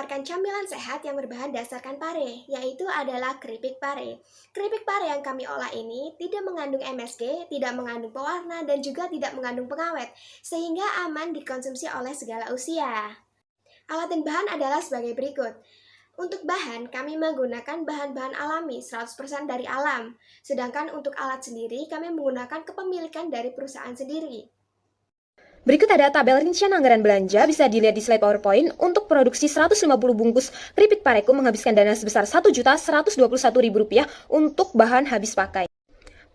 menawarkan camilan sehat yang berbahan dasarkan pare, yaitu adalah keripik pare. Keripik pare yang kami olah ini tidak mengandung MSG, tidak mengandung pewarna, dan juga tidak mengandung pengawet, sehingga aman dikonsumsi oleh segala usia. Alat dan bahan adalah sebagai berikut. Untuk bahan, kami menggunakan bahan-bahan alami 100% dari alam. Sedangkan untuk alat sendiri, kami menggunakan kepemilikan dari perusahaan sendiri. Berikut ada tabel rincian anggaran belanja, bisa dilihat di slide PowerPoint. Untuk produksi 150 bungkus keripik pareku menghabiskan dana sebesar Rp1.121.000 untuk bahan habis pakai.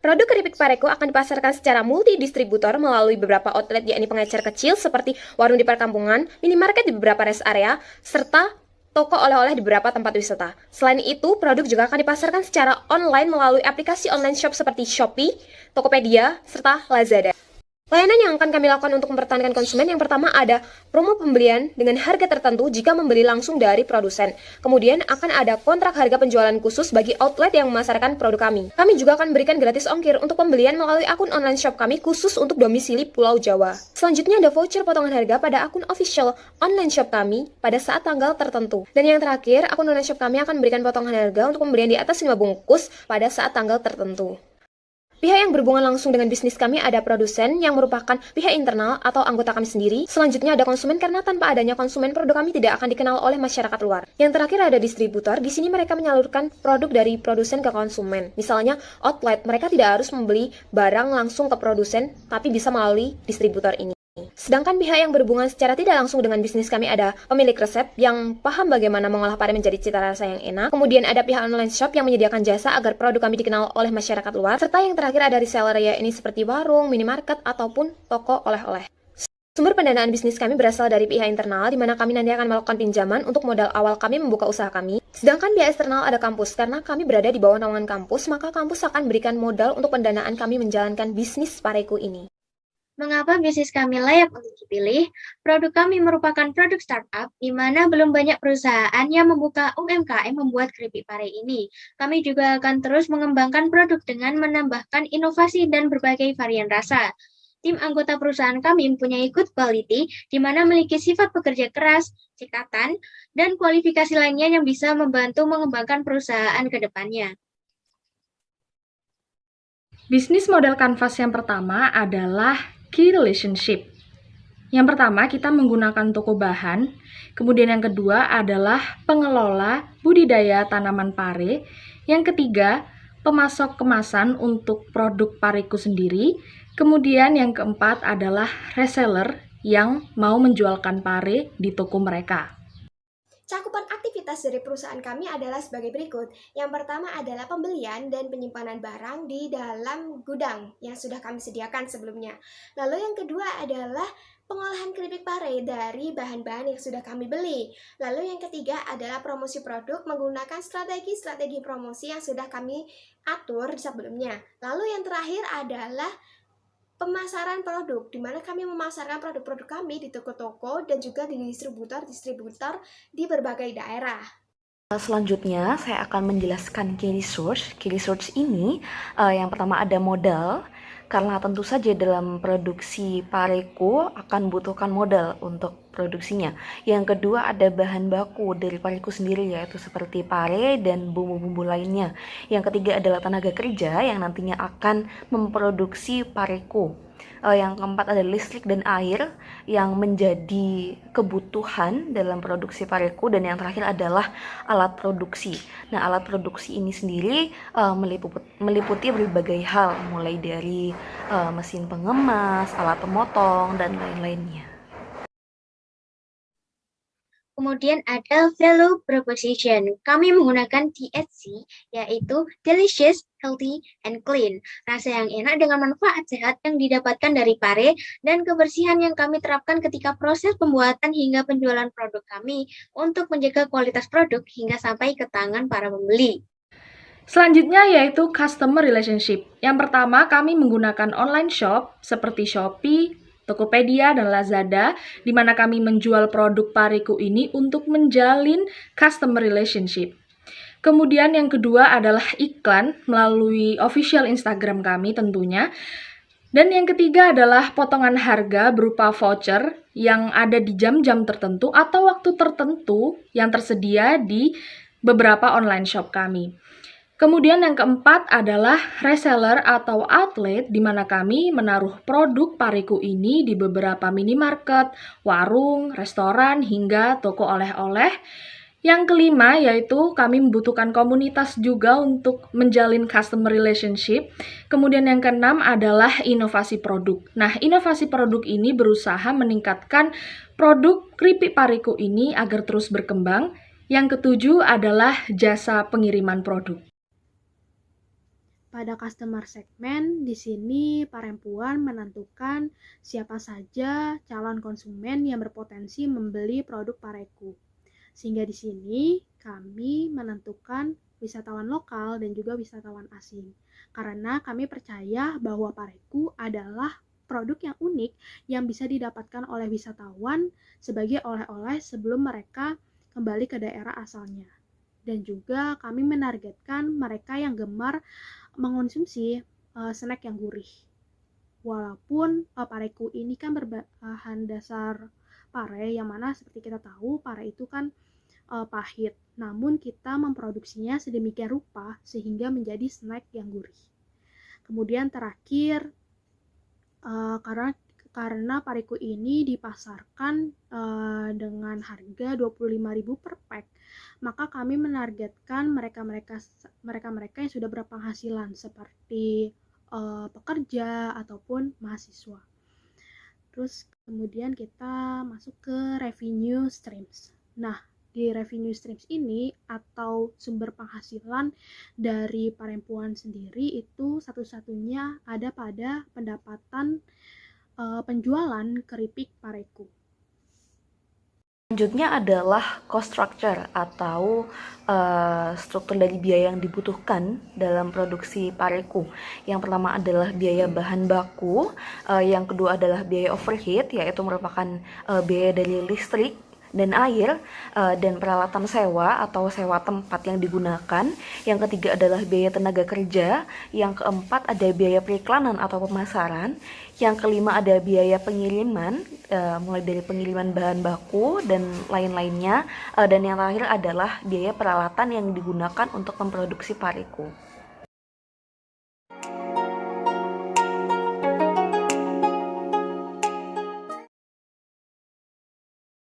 Produk keripik pareku akan dipasarkan secara multidistributor melalui beberapa outlet, yakni pengecer kecil seperti warung di perkampungan, minimarket di beberapa rest area, serta toko oleh-oleh di beberapa tempat wisata. Selain itu, produk juga akan dipasarkan secara online melalui aplikasi online shop seperti Shopee, Tokopedia, serta Lazada. Layanan yang akan kami lakukan untuk mempertahankan konsumen, yang pertama ada promo pembelian dengan harga tertentu jika membeli langsung dari produsen. Kemudian akan ada kontrak harga penjualan khusus bagi outlet yang memasarkan produk kami. Kami juga akan berikan gratis ongkir untuk pembelian melalui akun online shop kami khusus untuk domisili Pulau Jawa. Selanjutnya ada voucher potongan harga pada akun official online shop kami pada saat tanggal tertentu. Dan yang terakhir, akun online shop kami akan memberikan potongan harga untuk pembelian di atas 5 bungkus pada saat tanggal tertentu. Pihak yang berhubungan langsung dengan bisnis kami ada produsen yang merupakan pihak internal atau anggota kami sendiri. Selanjutnya ada konsumen, karena tanpa adanya konsumen produk kami tidak akan dikenal oleh masyarakat luar. Yang terakhir ada distributor. Di sini mereka menyalurkan produk dari produsen ke konsumen. Misalnya outlet, mereka tidak harus membeli barang langsung ke produsen, tapi bisa melalui distributor ini. Sedangkan pihak yang berhubungan secara tidak langsung dengan bisnis kami ada pemilik resep yang paham bagaimana mengolah pare menjadi cita rasa yang enak. Kemudian ada pihak online shop yang menyediakan jasa agar produk kami dikenal oleh masyarakat luar. Serta yang terakhir ada reseller, ya ini seperti warung, minimarket, ataupun toko oleh-oleh. Sumber pendanaan bisnis kami berasal dari pihak internal, di mana kami nanti akan melakukan pinjaman untuk modal awal kami membuka usaha kami. Sedangkan pihak eksternal ada kampus, karena kami berada di bawah naungan kampus, maka kampus akan berikan modal untuk pendanaan kami menjalankan bisnis pareku ini. Mengapa bisnis kami layak untuk dipilih? Produk kami merupakan produk startup, di mana belum banyak perusahaan yang membuka UMKM membuat keripik pare ini. Kami juga akan terus mengembangkan produk dengan menambahkan inovasi dan berbagai varian rasa. Tim anggota perusahaan kami mempunyai good quality, di mana memiliki sifat pekerja keras, cekatan, dan kualifikasi lainnya yang bisa membantu mengembangkan perusahaan ke depannya. Bisnis model kanvas yang pertama adalah key relationship. Yang pertama, kita menggunakan toko bahan. Kemudian yang kedua adalah pengelola budidaya tanaman pare. Yang ketiga, pemasok kemasan untuk produk pareku sendiri. Kemudian yang keempat adalah reseller yang mau menjualkan pare di toko mereka. Cakupan aktivitas dari perusahaan kami adalah sebagai berikut. Yang pertama adalah pembelian dan penyimpanan barang di dalam gudang yang sudah kami sediakan sebelumnya. Lalu yang kedua adalah pengolahan keripik pare dari bahan-bahan yang sudah kami beli. Lalu yang ketiga adalah promosi produk menggunakan strategi-strategi promosi yang sudah kami atur sebelumnya. Lalu yang terakhir adalah pemasaran produk, di mana kami memasarkan produk-produk kami di toko-toko dan juga di distributor-distributor di berbagai daerah. Selanjutnya, saya akan menjelaskan key resource. Key resource ini yang pertama ada modal, karena tentu saja dalam produksi pareku akan butuhkan modal untuk produksinya. Yang kedua ada bahan baku dari pareku sendiri, yaitu seperti pare dan bumbu-bumbu lainnya. Yang ketiga adalah tenaga kerja yang nantinya akan memproduksi pareku. Yang keempat ada listrik dan air yang menjadi kebutuhan dalam produksi pareku. Dan yang terakhir adalah alat produksi. Nah, alat produksi ini sendiri meliputi berbagai hal, mulai dari mesin pengemas, alat pemotong, dan lain-lainnya. Kemudian ada value proposition. Kami menggunakan THC, yaitu delicious, healthy, and clean. Rasa yang enak dengan manfaat sehat yang didapatkan dari pare dan kebersihan yang kami terapkan ketika proses pembuatan hingga penjualan produk kami untuk menjaga kualitas produk hingga sampai ke tangan para pembeli. Selanjutnya yaitu customer relationship. Yang pertama, kami menggunakan online shop seperti Shopee, Tokopedia, dan Lazada, di mana kami menjual produk pareku ini untuk menjalin customer relationship. Kemudian yang kedua adalah iklan melalui official Instagram kami tentunya. Dan yang ketiga adalah potongan harga berupa voucher yang ada di jam-jam tertentu atau waktu tertentu yang tersedia di beberapa online shop kami. Kemudian yang keempat adalah reseller atau outlet di mana kami menaruh produk Pareku ini di beberapa minimarket, warung, restoran, hingga toko oleh-oleh. Yang kelima yaitu kami membutuhkan komunitas juga untuk menjalin customer relationship. Kemudian yang keenam adalah inovasi produk. Nah, inovasi produk ini berusaha meningkatkan produk keripik Pareku ini agar terus berkembang. Yang ketujuh adalah jasa pengiriman produk. Pada customer segmen, di sini Parempuan menentukan siapa saja calon konsumen yang berpotensi membeli produk Pareku. Sehingga di sini kami menentukan wisatawan lokal dan juga wisatawan asing. Karena kami percaya bahwa Pareku adalah produk yang unik yang bisa didapatkan oleh wisatawan sebagai oleh-oleh sebelum mereka kembali ke daerah asalnya. Dan juga kami menargetkan mereka yang gemar mengonsumsi snack yang gurih. Walaupun Pareku ini kan berbahan dasar pare, yang mana seperti kita tahu pare itu kan pahit, namun kita memproduksinya sedemikian rupa sehingga menjadi snack yang gurih. Kemudian terakhir, karena Pareku ini dipasarkan dengan harga 25.000 per pack, maka kami menargetkan mereka-mereka yang sudah berpenghasilan seperti pekerja ataupun mahasiswa. Terus kemudian kita masuk ke revenue streams. Nah, di revenue streams ini atau sumber penghasilan dari Parempuan sendiri itu satu-satunya ada pada pendapatan penjualan keripik Pareku. Selanjutnya adalah cost structure atau struktur dari biaya yang dibutuhkan dalam produksi Pareku. Yang pertama adalah biaya bahan baku, yang kedua adalah biaya overhead, yaitu merupakan biaya dari listrik dan air, dan peralatan sewa atau sewa tempat yang digunakan. Yang ketiga adalah biaya tenaga kerja. Yang keempat ada biaya periklanan atau pemasaran. Yang kelima ada biaya pengiriman, mulai dari pengiriman bahan baku dan lain-lainnya. Dan yang terakhir adalah biaya peralatan yang digunakan untuk memproduksi Pareku.